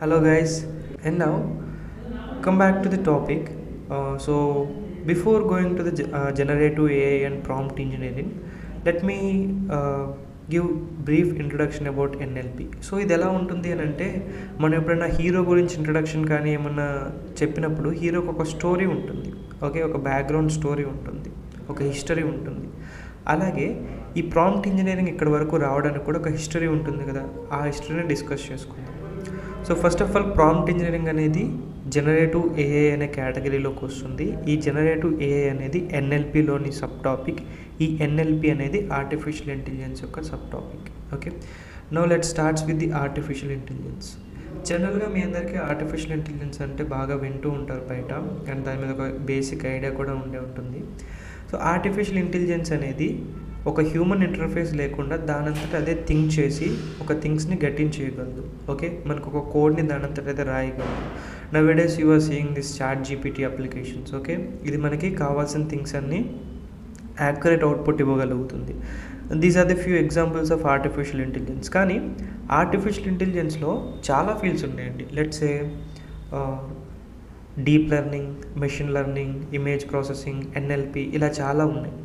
Hello, guys, and now come back to the topic. Before going to the generative AI and prompt engineering, let me give brief introduction about NLP. So ఇది ఎలా ఉంటుంది అని అంటే మనం ఎప్పుడైనా hero గురించి introduction కానీ ఏమన్నా చెప్పినప్పుడు హీరోకి ఒక స్టోరీ ఉంటుంది, ఓకే, ఒక బ్యాక్గ్రౌండ్ స్టోరీ ఉంటుంది, ఒక హిస్టరీ ఉంటుంది. అలాగే ఈ ప్రాంప్ట్ ఇంజనీరింగ్ ఇక్కడ వరకు రావడానికి కూడా ఒక హిస్టరీ ఉంటుంది కదా, ఆ హిస్టరీని డిస్కస్ చేసుకుందాం. So first of all prompt engineering అనేది జనరేటివ్ ఏఐ అనే కేటగిరీలోకి వస్తుంది. ఈ జనరేటివ్ ఏఐ అనేది ఎన్ఎల్పిలోని సబ్ టాపిక్. ఈ ఎన్ఎల్పి అనేది ఆర్టిఫిషియల్ ఇంటెలిజెన్స్ యొక్క sub topic. Okay, now let starts with the artificial intelligence. జనరల్గా మీ అందరికీ ఆర్టిఫిషియల్ ఇంటెలిజెన్స్ అంటే బాగా వింటూ ఉంటారు బయట, అండ్ దాని మీద ఒక బేసిక్ ఐడియా కూడా ఉండే ఉంటుంది. సో ఆర్టిఫిషియల్ ఇంటెలిజెన్స్ అనేది ఒక హ్యూమన్ ఇంటర్ఫేస్ లేకుండా దానంతట అదే థింక్ చేసి ఒక థింగ్స్ని గెట్ ఇన్ చేయగలదు. ఓకే, మనకు ఒక కోడ్ని దానంతట అయితే రాయగలదు. Nowadays you are seeing this chat GPT applications. Okay, ఇది మనకి కావాల్సిన థింగ్స్ అన్నీ యాక్యురేట్ అవుట్పుట్ ఇవ్వగలుగుతుంది. These are the few examples of artificial intelligence. కానీ ఆర్టిఫిషియల్ ఇంటెలిజెన్స్లో చాలా ఫీల్డ్స్ ఉన్నాయండి. Let's say deep learning, machine learning, image processing, NLP, ఇలా చాలా ఉన్నాయి.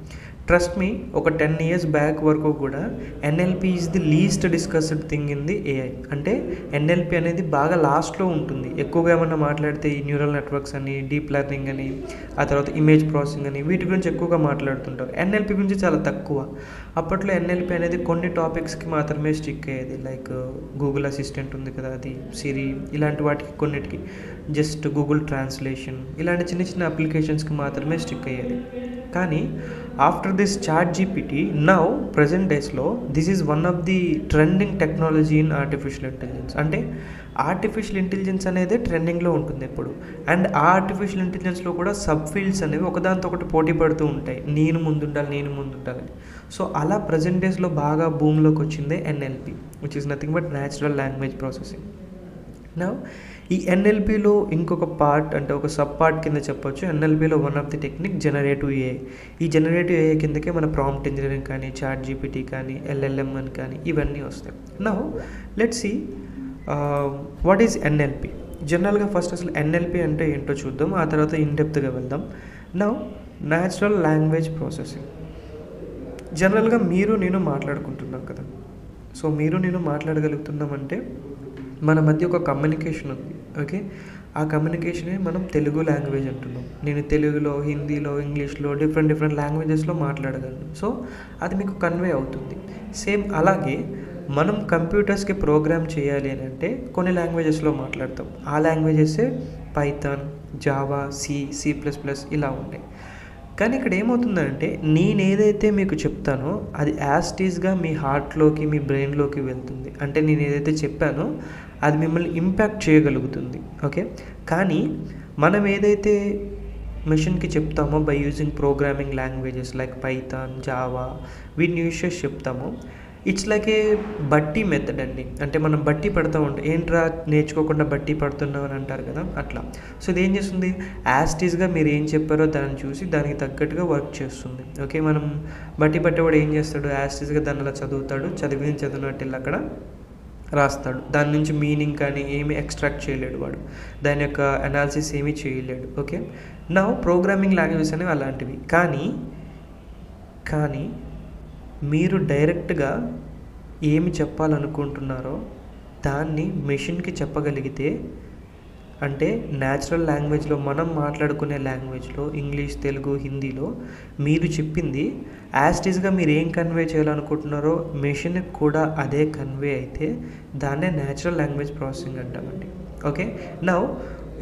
ట్రస్ట్ మీ, ఒక 10 years బ్యాక్ వరకు కూడా NLP is the least discussed thing in the AI. అంటే ఎన్ఎల్పి అనేది బాగా లాస్ట్లో ఉంటుంది. ఎక్కువగా ఏమన్నా మాట్లాడితే ఈ న్యూరల్ నెట్వర్క్స్ అని, డీప్ లెర్నింగ్ అని, ఆ తర్వాత ఇమేజ్ ప్రాసెసింగ్ అని, వీటి గురించి ఎక్కువగా మాట్లాడుతుంటారు. ఎన్ఎల్పి గురించి చాలా తక్కువ. అప్పట్లో ఎన్ఎల్పి అనేది కొన్ని టాపిక్స్కి మాత్రమే స్టిక్ అయ్యేది. లైక్ గూగుల్ అసిస్టెంట్ ఉంది కదా, అది సిరి, ఇలాంటి వాటికి కొన్నిటికి, జస్ట్ గూగుల్ ట్రాన్స్లేషన్, ఇలాంటి చిన్న చిన్న అప్లికేషన్స్కి మాత్రమే స్టిక్ అయ్యేది. కానీ after this chat GPT, now present డేస్లో this is one of the trending technology in artificial intelligence. అంటే ఆర్టిఫిషియల్ ఇంటెలిజెన్స్ అనేది ట్రెండింగ్లో ఉంటుంది ఎప్పుడు. అండ్ ఆ ఆర్టిఫిషియల్ ఇంటెలిజెన్స్లో కూడా సబ్ ఫీల్డ్స్ అనేవి ఒకదాంతో ఒకటి పోటీ పడుతూ ఉంటాయి, నేను ముందుండాలని. సో అలా ప్రజెంట్ డేస్లో బాగా భూమిలోకి వచ్చిందే NLP, which is nothing but natural language processing. Now ఈ ఎన్ఎల్పిలో ఇంకొక పార్ట్, అంటే ఒక సబ్ పార్ట్ కింద చెప్పొచ్చు. ఎన్ఎల్పిలో one of the technique generative AI. ఈ జనరేటివ్ ఏఐ కిందకే మన ప్రాంప్ట్ ఇంజనీరింగ్ కానీ, చాట్ జీపీటీ కానీ, ఎల్ఎల్ఎం అని కానీ, ఇవన్నీ వస్తాయి. Now let's see what is NLP. జనరల్గా ఫస్ట్ అసలు ఎన్ఎల్పి అంటే ఏంటో చూద్దాం, ఆ తర్వాత ఇన్డెప్త్గా వెళ్దాం. Now natural language processing. జనరల్గా మీరు నేను మాట్లాడుకుంటున్నాం కదా, సో మీరు నేను మాట్లాడగలుగుతున్నామంటే మన మధ్య ఒక కమ్యూనికేషన్ ఉంది. ఓకే, ఆ కమ్యూనికేషనే మనం తెలుగు లాంగ్వేజ్ అంటున్నాం. నేను తెలుగులో, హిందీలో, ఇంగ్లీష్లో, డిఫరెంట్ లాంగ్వేజెస్లో మాట్లాడగలను. సో అది మీకు కన్వే అవుతుంది. సేమ్ అలాగే మనం కంప్యూటర్స్కి ప్రోగ్రామ్ చేయాలి అని అంటే కొన్ని లాంగ్వేజెస్లో మాట్లాడతాం. ఆ లాంగ్వేజెసే పైథాన్, జావా, సి++, ఇలా ఉంటాయి. కానీ ఇక్కడ ఏమవుతుందంటే నేను ఏదైతే మీకు చెప్తానో అది యాస్టీస్గా మీ హార్ట్లోకి, మీ బ్రెయిన్లోకి వెళ్తుంది. అంటే నేను ఏదైతే చెప్పానో అది మిమ్మల్ని ఇంపాక్ట్ చేయగలుగుతుంది. ఓకే, కానీ మనం ఏదైతే మెషిన్కి చెప్తామో by using programming languages like Python, Java, వీటిని యూజ్ చేసి చెప్తామో, ఇట్స్ లైక్ ఏ బట్టి మెథడ్ అండి. అంటే మనం బట్టి పడుతూ ఉంటాం, ఏంట్రా నేర్చుకోకుండా బట్టి పడుతున్నాం అని అంటారు కదా, అట్లా. సో ఇది ఏం చేస్తుంది, యాస్టీస్గా మీరు ఏం చెప్పారో దాన్ని చూసి దానికి తగ్గట్టుగా వర్క్ చేస్తుంది. ఓకే, మనం బట్టి పట్టేవాడు ఏం చేస్తాడు, యాస్టీస్గా దాన్ని అలా చదువుతాడు, చదివినట్టు వెళ్ళి అక్కడ రాస్తాడు. దాని నుంచి మీనింగ్ కానీ ఏమీ ఎక్స్ట్రాక్ట్ చేయలేడు వాడు, దాని యొక్క అనాలిసిస్ ఏమీ చేయలేడు. ఓకే, నా ప్రోగ్రామింగ్ లాంగ్వేజెస్ అనేవి అలాంటివి. కానీ మీరు డైరెక్ట్గా ఏమి చెప్పాలనుకుంటున్నారో దాన్ని మెషిన్కి చెప్పగలిగితే, అంటే న్యాచురల్ లాంగ్వేజ్లో మనం మాట్లాడుకునే లాంగ్వేజ్లో, ఇంగ్లీష్, తెలుగు, హిందీలో మీరు చెప్పింది యాస్టీస్గా మీరు ఏం కన్వే చేయాలనుకుంటున్నారో మెషిన్కి కూడా అదే కన్వే అయితే దాన్నే న్యాచురల్ లాంగ్వేజ్ ప్రాసెసింగ్ అంటామండి. ఓకే, నౌ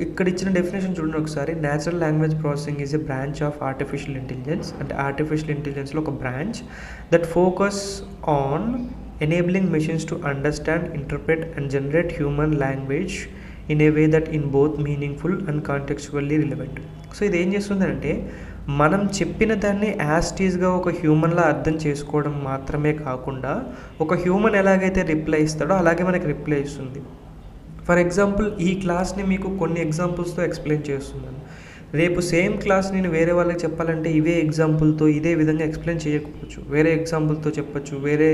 ఇక్కడ ఇచ్చిన డెఫినేషన్ చూడండి ఒకసారి. Natural language processing is a branch of artificial intelligence. అంటే ఆర్టిఫిషియల్ ఇంటెలిజెన్స్లో ఒక branch that focus on enabling machines to understand, interpret and generate human language in a way that in both meaningful and contextually relevant. So ఇది ఏం చేస్తుందంటే మనం చెప్పిన దాన్ని యాస్టీస్గా ఒక హ్యూమన్లా అర్థం చేసుకోవడం మాత్రమే కాకుండా ఒక హ్యూమన్ ఎలాగైతే రిప్లై ఇస్తాడో అలాగే మనకి రిప్లై ఇస్తుంది. ఫర్ ఎగ్జాంపుల్ ఈ క్లాస్ని మీకు కొన్ని ఎగ్జాంపుల్స్తో ఎక్స్ప్లెయిన్ చేస్తున్నాను. రేపు సేమ్ క్లాస్ నేను వేరే వాళ్ళకి చెప్పాలంటే ఇవే ఎగ్జాంపుల్తో ఇదే విధంగా ఎక్స్ప్లెయిన్ చేయకపోవచ్చు, వేరే ఎగ్జాంపుల్తో చెప్పచ్చు, వేరే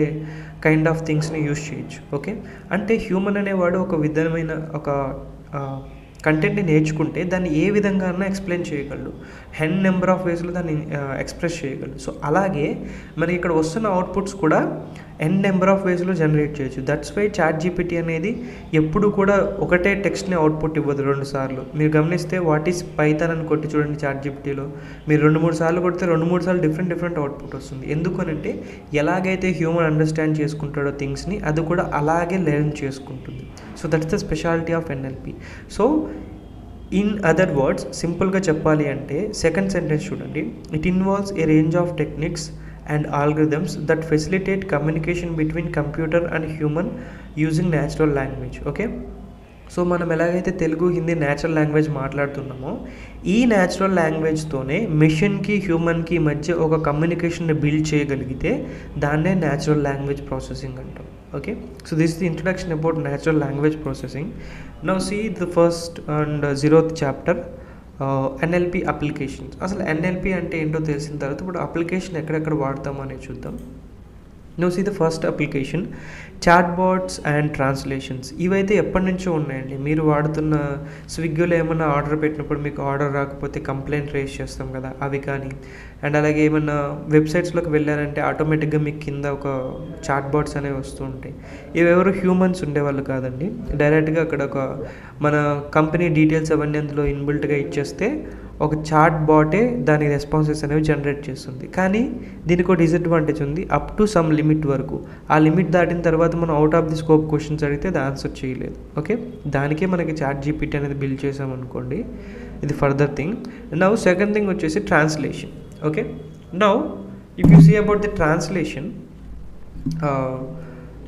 కైండ్ ఆఫ్ థింగ్స్ని యూస్ చేయొచ్చు. ఓకే, అంటే హ్యూమన్ అనేవాడు ఒక విధమైన ఒక కంటెంట్ని నేర్చుకుంటే దాన్ని ఏ విధంగా అన్నా ఎక్స్ప్లెయిన్ చేయగలడు, నెంబర్ ఆఫ్ వేస్లో దాన్ని ఎక్స్ప్రెస్ చేయగలడు. సో అలాగే మనకి ఇక్కడ వస్తున్న అవుట్పుట్స్ కూడా నెంబర్ ఆఫ్ వేస్లో జనరేట్ చేయొచ్చు. దట్స్ వై చాట్ జీపీటీ అనేది ఎప్పుడు కూడా ఒకటే టెక్స్ట్ని అవుట్పుట్ ఇవ్వదు 2 సార్లు. మీరు గమనిస్తే వాట్ ఈస్ పైథాన్ అని కొట్టి చూడండి చాట్ జీపీటీలో, మీరు 2-3 సార్లు కొడితే 2-3 సార్లు డిఫరెంట్ అవుట్పుట్ వస్తుంది. ఎందుకనంటే ఎలాగైతే హ్యూమన్ అండర్స్టాండ్ చేసుకుంటాడో థింగ్స్ని అది కూడా అలాగే లెర్న్ చేసుకుంటుంది. So that's the speciality of NLP. So in other words సింపుల్గా చెప్పాలి అంటే సెకండ్ సెంటెన్స్ చూడండి, it involves A range of techniques and algorithms that facilitate communication between computer and human using natural language. Okay, so మనం ఎలాగైతే Telugu Hindi natural language మాట్లాడుతున్నామో ఈ natural లాంగ్వేజ్తోనే మెషిన్కి హ్యూమన్కి మధ్య ఒక కమ్యూనికేషన్ని బిల్డ్ చేయగలిగితే దాన్నే న్యాచురల్ లాంగ్వేజ్ ప్రాసెసింగ్ అంటాం. Okay, so this the introduction about natural language processing. Now see the first and 0th chapter NLP applications. అసలు ఎన్ఎల్పి అంటే ఏంటో తెలిసిన తర్వాత ఇప్పుడు అప్లికేషన్ ఎక్కడెక్కడ వాడతామో అనేది చూద్దాం. Now see the first application chatbots and translations. ఇవైతే ఎప్పటి నుంచో ఉన్నాయండి. మీరు వాడుతున్న స్విగ్గీలో ఏమన్నా ఆర్డర్ పెట్టినప్పుడు మీకు ఆర్డర్ రాకపోతే కంప్లైంట్ రేస్ చేస్తాం కదా, అవి కానీ, అండ్ అలాగే ఏమన్నా వెబ్సైట్స్లోకి వెళ్ళారంటే ఆటోమేటిక్గా మీకు కింద ఒక చాట్ బాట్స్ అనేవి వస్తూ ఉంటాయి. ఇవి ఎవరు హ్యూమన్స్ ఉండేవాళ్ళు కాదండి, డైరెక్ట్గా అక్కడ ఒక మన కంపెనీ డీటెయిల్స్ అవన్నీ అందులో ఇన్బిల్ట్గా ఇచ్చేస్తే ఒక చాట్ బాటే దాని రెస్పాన్సెస్ అనేవి జనరేట్ చేస్తుంది. కానీ దీనికి ఒక డిసడ్వాంటేజ్ ఉంది, అప్ టు సమ్ లిమిట్ వరకు. ఆ లిమిట్ దాటిన తర్వాత మనం out of the scope questions అడిగితే అది ఆన్సర్ చేయలేదు. ఓకే, దానికే మనకి చాట్ జీపీటీ అనేది బిల్డ్ చేసామనుకోండి, ఇది further thing. Now second thing వచ్చేసి translation. Okay, now if you see about the translation,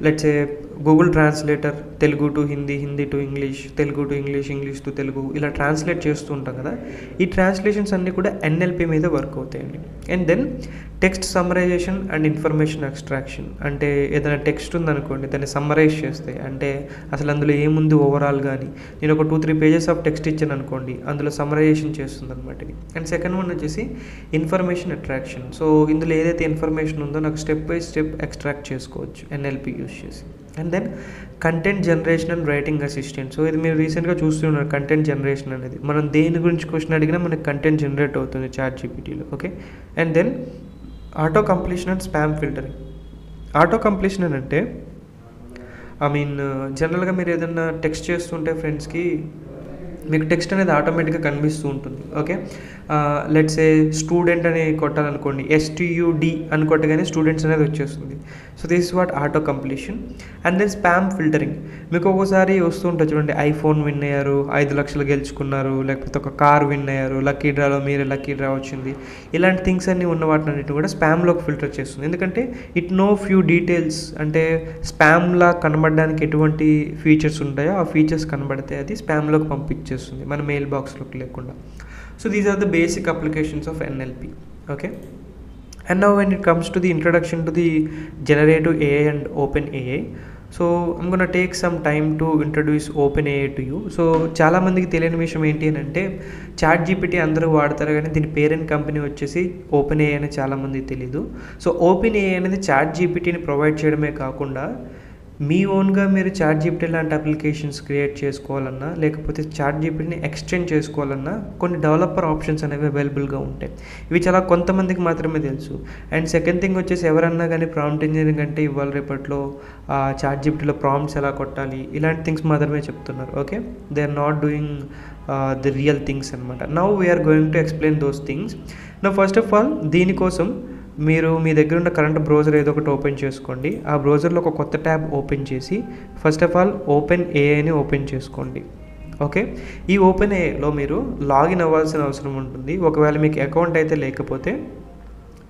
let's a Google translator Telugu to Hindi, Hindi to English, Telugu to English, English to Telugu, ఇలా ట్రాన్స్లేట్ చేస్తూ ఉంటాం కదా. ఈ ట్రాన్స్లేషన్స్ అన్నీ కూడా ఎన్ఎల్పి మీద వర్క్ అవుతాయండి. And then text summarisation and information extraction. అంటే ఏదైనా టెక్స్ట్ ఉందనుకోండి, దాన్ని సమ్మరైజ్ చేస్తాయి. అంటే అసలు అందులో ఏముంది ఓవరాల్ కానీ, నేను ఒక 2-3 పేజెస్ ఆఫ్ టెక్స్ట్ ఇచ్చాను అనుకోండి, అందులో సమ్మరైజేషన్ చేస్తుంది అనమాట ఇది. అండ్ సెకండ్ వన్ వచ్చేసి ఇన్ఫర్మేషన్ అట్రాక్షన్. సో ఇందులో ఏదైతే ఇన్ఫర్మేషన్ ఉందో నాకు స్టెప్ బై స్టెప్ ఎక్స్ట్రాక్ట్ చేసుకోవచ్చు ఎన్ఎల్పి యూస్ చేసి. And then content generation and writing assistant. So ఇది మీరు రీసెంట్గా చూస్తున్నారు, కంటెంట్ జనరేషన్ అనేది. మనం దేని గురించి క్వశ్చన్ అడిగినా మనకి కంటెంట్ జనరేట్ అవుతుంది చాట్ జీపీటీలో. Okay, and then auto completion and spam filtering. Auto completion అని అంటే జనరల్గా మీరు ఏదైనా టెక్స్ట్ చేస్తుంటే ఫ్రెండ్స్కి మీకు టెక్స్ట్ అనేది ఆటోమేటిక్గా కనిపిస్తూ ఉంటుంది. ఓకే, లెట్స్ ఏ స్టూడెంట్ అని కొట్టాలనుకోండి, STUD అని కొట్టగానే స్టూడెంట్స్ అనేది వచ్చేస్తుంది. So this is what auto completion. And then spam filtering. మీకు ఒక్కోసారి వస్తూ ఉంటుంది చూడండి, ఐఫోన్ విన్ అయ్యారు, 5 లక్షలు గెలుచుకున్నారు, లేకపోతే ఒక కార్ విన్ అయ్యారు, లక్కీ డ్రాలో మీరే లక్కీ డ్రా వచ్చింది, ఇలాంటి థింగ్స్ అన్నీ ఉన్న వాటిని అన్నిటి కూడా స్పామ్లోకి ఫిల్టర్ చేస్తుంది. ఎందుకంటే ఇట్ నో ఫ్యూ డీటెయిల్స్, అంటే స్పామ్లా కనబడడానికి ఎటువంటి ఫీచర్స్ ఉంటాయో ఆ ఫీచర్స్ కనబడితే అది స్పామ్లోకి పంపించేస్తుంది మన మెయిల్ బాక్స్లోకి లేకుండా. So these are the basic applications of NLP. Okay, and now when it comes to the introduction to the generative AI and OpenAI, so I'm gonna take some time to introduce OpenAI to you. So చాలా మందికి తెలియని విషయం ఏంటి అని అంటే, chat GPT అందరూ వాడతారు కానీ దీని పేరెంట్ కంపెనీ వచ్చేసి OpenAI అని చాలామందికి తెలీదు. సో OpenAI అనేది చాట్ జీపీటీని ప్రొవైడ్ చేయడమే కాకుండా మీ ఓన్గా మీరు చాట్ జీపీటీ లాంటి అప్లికేషన్స్ క్రియేట్ చేసుకోవాలన్నా, లేకపోతే చాట్ జీపీటీని ఎక్స్టెండ్ చేసుకోవాలన్నా కొన్ని డెవలపర్ ఆప్షన్స్ అనేవి అవైలబుల్గా ఉంటాయి. ఇవి చాలా కొంతమందికి మాత్రమే తెలుసు. అండ్ సెకండ్ థింగ్ వచ్చేసి, ఎవరన్నా కానీ ప్రాంప్ట్ ఇంజనీరింగ్ అంటే ఇవాళ రేపట్లో చాట్ జీపీటీలో ప్రాంప్ట్స్ ఎలా కొట్టాలి ఇలాంటి థింగ్స్ మాత్రమే చెప్తున్నారు. Okay, they are not doing the real things అనమాట. Now we are going to explain those things. Now first of all దీనికోసం మీరు మీ దగ్గర ఉన్న కరెంట్ బ్రౌజర్ ఏదో ఒకటి ఓపెన్ చేసుకోండి. ఆ బ్రౌజర్లో ఒక కొత్త ట్యాబ్ ఓపెన్ చేసి ఫస్ట్ ఆఫ్ ఆల్ OpenAIని ఓపెన్ చేసుకోండి. ఓకే, ఈ OpenAIలో మీరు లాగిన్ అవ్వాల్సిన అవసరం ఉంటుంది. ఒకవేళ మీకు అకౌంట్ అయితే లేకపోతే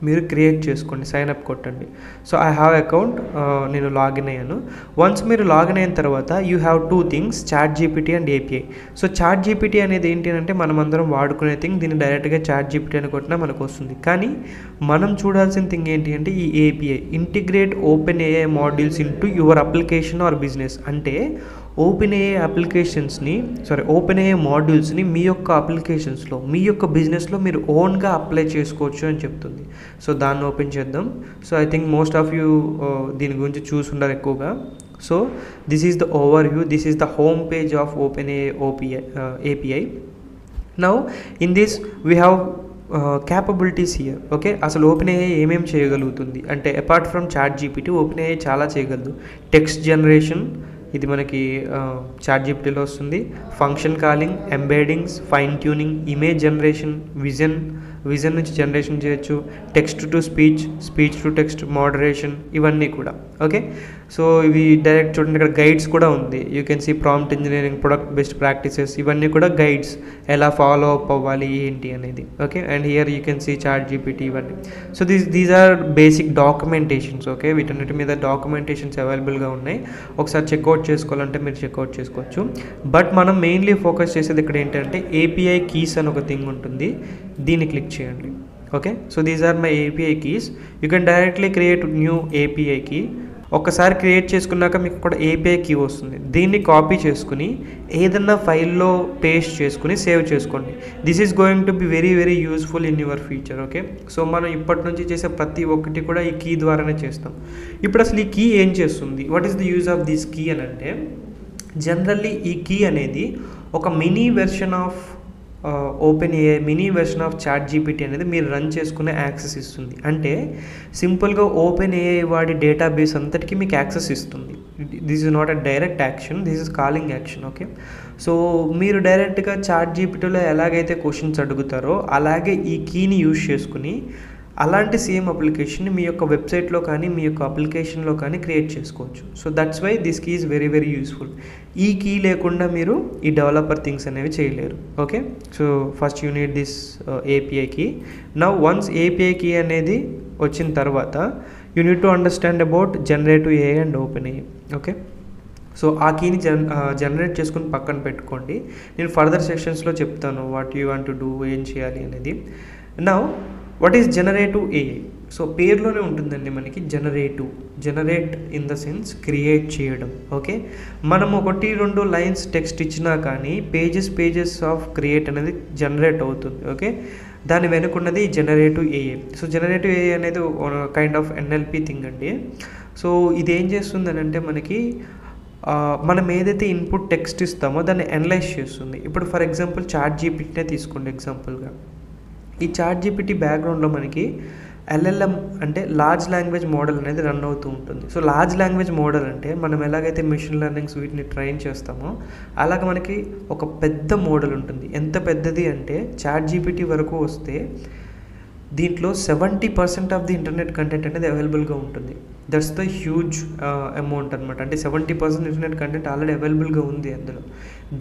మీరు క్రియేట్ చేసుకోండి, సైన్ అప్ కొట్టండి. సో ఐ హ్యావ్ అకౌంట్, నేను లాగిన్ అయ్యాను. వన్స్ మీరు లాగిన్ అయిన తర్వాత you have 2 things, ChatGPT and API. So ChatGPT అనేది ఏంటి అంటే మనం అందరం వాడుకునే థింగ్. దీన్ని డైరెక్ట్గా చాట్ జీపీటీ అని కొట్టినా మనకు వస్తుంది. కానీ మనం చూడాల్సిన థింగ్ ఏంటి అంటే ఈ API, integrate OpenAI modules into your application or business. అంటే ఓపెన్ఏఐ ఓపెన్ఏఐ మాడ్యూల్స్ని మీ యొక్క అప్లికేషన్స్లో, మీ యొక్క బిజినెస్లో మీరు ఓన్గా అప్లై చేసుకోవచ్చు అని చెప్తుంది. సో దాన్ని ఓపెన్ చేద్దాం. So I think most of you దీని గురించి చూసుంటారు ఎక్కువగా. So this is the over view, this is the home page of OpenAI API. Now in this we have capabilities here. Okay, అసలు ఓపెన్ఏఐ ఏమేమి చేయగలుగుతుంది అంటే, అపార్ట్ ఫ్రమ్ ChatGPT ఓపెన్ఏఐ చాలా చేయగలదు. టెక్స్ట్ జనరేషన్, ఇది మనకి ChatGPTలో వస్తుంది. Function calling, embeddings, fine tuning, image generation, vision నుంచి జనరేషన్ చేయొచ్చు, text to speech to text moderation, ఇవన్నీ కూడా. ఓకే, సో ఇవి డైరెక్ట్ చూడండి, ఇక్కడ గైడ్స్ కూడా ఉంది. You can see prompt engineering, product best practices, ఇవన్నీ కూడా గైడ్స్, ఎలా ఫాలో అప్ అవ్వాలి ఏంటి అనేది. Okay, and here you can see ChatGPT, ఇవన్నీ. So these are basic documentations. Okay, వీటన్నిటి మీద డాక్యుమెంటేషన్స్ అవైలబుల్గా ఉన్నాయి. ఒకసారి చెక్అవుట్ చేసుకోవాలంటే మీరు చెక్అవుట్ చేసుకోవచ్చు. బట్ మనం మెయిన్లీ ఫోకస్ చేసేది ఇక్కడ ఏంటంటే API కీస్ అని ఒక థింగ్ ఉంటుంది. దీన్ని క్లిక్ చేయండి. Okay, so these are my API keys. You can directly create new API key. ఒక్కసారి క్రియేట్ చేసుకున్నాక మీకు కూడా API కీ వస్తుంది. దీన్ని కాపీ చేసుకుని ఏదన్నా ఫైల్లో పేస్ట్ చేసుకుని సేవ్ చేసుకోండి. This is going to be very very useful in your future. Okay, so మనం ఇప్పటి నుంచి చేసే ప్రతి ఒక్కటి కూడా ఈ కీ ద్వారానే చేస్తాం. ఇప్పుడు అసలు ఈ కీ ఏం చేస్తుంది, what is the use of this key అని అంటే, జనరల్లీ ఈ కీ అనేది ఒక mini version of OpenAI, mini version of ChatGPT అనేది మీరు రన్ చేసుకునే యాక్సెస్ ఇస్తుంది. అంటే సింపుల్గా ఓపెన్ఏఐ వాడి డేటాబేస్ అంతటికీ మీకు యాక్సెస్ ఇస్తుంది. This is not a direct action, this is calling action. Okay, so మీరు డైరెక్ట్గా ChatGPTలో ఎలాగైతే క్వశ్చన్స్ అడుగుతారో అలాగే ఈ కీని యూజ్ చేసుకుని అలాంటి సేమ్ అప్లికేషన్ని మీ యొక్క వెబ్సైట్లో కానీ మీ యొక్క అప్లికేషన్లో కానీ క్రియేట్ చేసుకోవచ్చు. So that's why this key is very very useful. ఈ కీ లేకుండా మీరు ఈ డెవలపర్ థింగ్స్ అనేవి చేయలేరు. Okay, so first you need this API key. Now once API key అనేది వచ్చిన తర్వాత you need to understand about generative AI and OpenAI. Okay, so ఆ కీని జనరేట్ చేసుకుని పక్కన పెట్టుకోండి. నేను ఫర్దర్ సెక్షన్స్లో చెప్తాను what you want to do, ఏం చేయాలి అనేది. Now what is generative AI? So పేరులోనే ఉంటుందండి మనకి generate in the sense create చేయడం. ఓకే, మనం 1-2 లైన్స్ టెక్స్ట్ ఇచ్చినా కానీ పేజెస్ ఆఫ్ క్రియేట్ అనేది జనరేట్ అవుతుంది. ఓకే, దాని వెనుకున్నది generative AI. So generative AI అనేది కైండ్ ఆఫ్ NLP థింగ్ అండి. సో ఇది ఏం చేస్తుంది అంటే, మనకి మనం ఏదైతే ఇన్పుట్ టెక్స్ట్ ఇస్తామో దాన్ని అనలైజ్ చేస్తుంది. ఇప్పుడు ఫర్ ఎగ్జాంపుల్ ChatGPTనే తీసుకోండి ఎగ్జాంపుల్గా. ఈ ChatGPT బ్యాక్గ్రౌండ్లో మనకి LLM అంటే లార్జ్ లాంగ్వేజ్ మోడల్ అనేది రన్ అవుతూ ఉంటుంది. సో లార్జ్ లాంగ్వేజ్ మోడల్ అంటే మనం ఎలాగైతే మెషిన్ లెర్నింగ్స్ వీటిని ట్రైన్ చేస్తామో అలాగ మనకి ఒక పెద్ద మోడల్ ఉంటుంది. ఎంత పెద్దది అంటే ChatGPT వరకు వస్తే దీంట్లో 70% ఆఫ్ ది ఇంటర్నెట్ కంటెంట్ అనేది అవైలబుల్గా ఉంటుంది. దట్స్ ద హ్యూజ్ అమౌంట్ అనమాట. అంటే 70% ఇంటర్నెట్ కంటెంట్ ఆల్రెడీ అవైలబుల్గా ఉంది అందులో.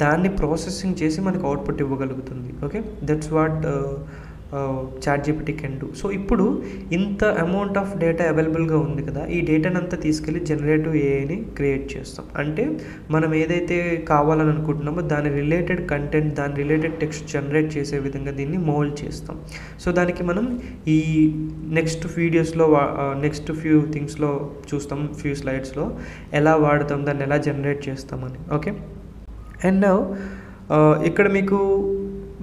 దాన్ని ప్రాసెసింగ్ చేసి మనకు అవుట్పుట్ ఇవ్వగలుగుతుంది. Okay, that's what ChatGPT can do. So ఇప్పుడు ఇంత అమౌంట్ ఆఫ్ డేటా అవైలబుల్గా ఉంది కదా, ఈ డేటాని అంతా తీసుకెళ్ళి జనరేటివ్ AIని క్రియేట్ చేస్తాం. అంటే మనం ఏదైతే కావాలని అనుకుంటున్నామో దాని రిలేటెడ్ కంటెంట్, దాని రిలేటెడ్ టెక్స్ట్ జనరేట్ చేసే విధంగా దీన్ని మోల్డ్ చేస్తాం. సో దానికి మనం ఈ నెక్స్ట్ వీడియోస్లో నెక్స్ట్ ఫ్యూ థింగ్స్లో చూస్తాం, ఫ్యూ స్లైడ్స్లో ఎలా వాడతాం, దాన్ని ఎలా జనరేట్ చేస్తామని. ఓకే, అండ్ నౌ ఇక్కడ మీకు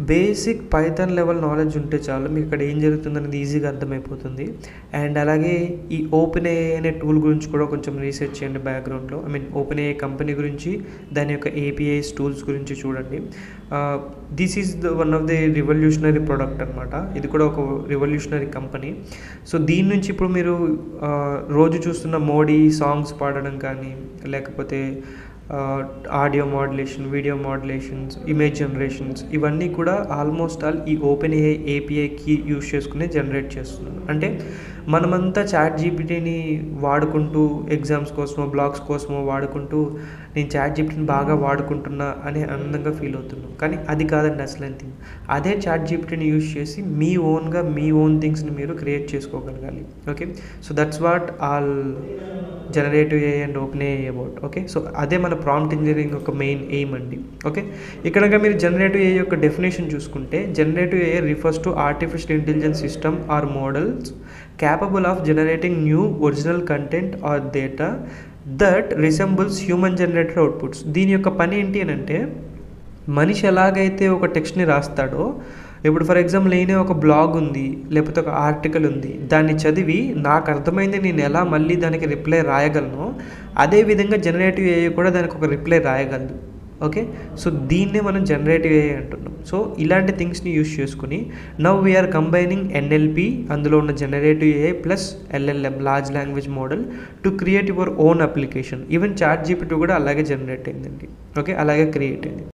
బేసిక్ పైథాన్ లెవెల్ నాలెడ్జ్ ఉంటే చాలు, మీకు ఇక్కడ ఏం జరుగుతుందనేది ఈజీగా అర్థమైపోతుంది. అండ్ అలాగే ఈ ఓపెన్ఏఐ అనే టూల్ గురించి కూడా కొంచెం రీసెర్చ్ చేయండి బ్యాక్గ్రౌండ్లో. ఐ మీన్ ఓపెన్ఏఐ కంపెనీ గురించి, దాని యొక్క APIs టూల్స్ గురించి చూడండి. This is one of the revolutionary product అనమాట. ఇది కూడా ఒక రివల్యూషనరీ కంపెనీ. సో దీని నుంచి ఇప్పుడు మీరు రోజు చూస్తున్న మోడీ సాంగ్స్ పాడడం కానీ, లేకపోతే audio modulation, video modulations, image generations, ఇవన్నీ కూడా ఆల్మోస్ట్ ఆల్ ఈ ఓపెన్ఏఐ API కీ యూజ్ చేసుకుని జనరేట్ చేస్తున్నాను. అంటే మనమంతా ChatGPTని వాడుకుంటూ ఎగ్జామ్స్ కోసమో బ్లాగ్స్ కోసమో వాడుకుంటూ నేను ChatGPTని బాగా వాడుకుంటున్నా అని ఆనందంగా ఫీల్ అవుతున్నాను. కానీ అది కాదండి అసలు థింగ్. అదే ChatGPTని యూజ్ చేసి మీ ఓన్గా మీ ఓన్ థింగ్స్ని మీరు క్రియేట్ చేసుకోగలగాలి. Okay, so that's what all generative AI and OpenAI about. Okay, so అదే మన ప్రాంప్ట్ ఇంజనీరింగ్ యొక్క మెయిన్ ఎయిమ్ అండి. ఓకే, ఇక్కడ మీరు జనరేటివ్ AI యొక్క డెఫినేషన్ చూసుకుంటే, generative AI refers to artificial intelligence system or models capable of generating new original content or data that resembles human generated outputs. దీని యొక్క పని ఏంటి అని అంటే, మనిషి ఎలాగైతే ఒక టెక్స్ట్ని రాస్తాడో, ఇప్పుడు ఫర్ ఎగ్జాంపుల్ నేనే ఒక బ్లాగ్ ఉంది, లేకపోతే ఒక ఆర్టికల్ ఉంది, దాన్ని చదివి నాకు అర్థమైంది నేను ఎలా మళ్ళీ దానికి రిప్లై రాయగలను, అదేవిధంగా జనరేటివ్ ఏఐ కూడా దానికి ఒక రిప్లై రాయగలదు. ఓకే, సో దీన్నే మనం జనరేటివ్ ఏఐ అంటున్నాం. సో ఇలాంటి థింగ్స్ని యూస్ చేసుకుని నవ్ వీఆర్ కంబైనింగ్ ఎన్ఎల్పి, అందులో ఉన్న generative AI plus LLM, large language model, to create your own application. Even ChatGPT కూడా అలాగే జనరేట్ అయిందండి. ఓకే, అలాగే క్రియేట్ అయింది.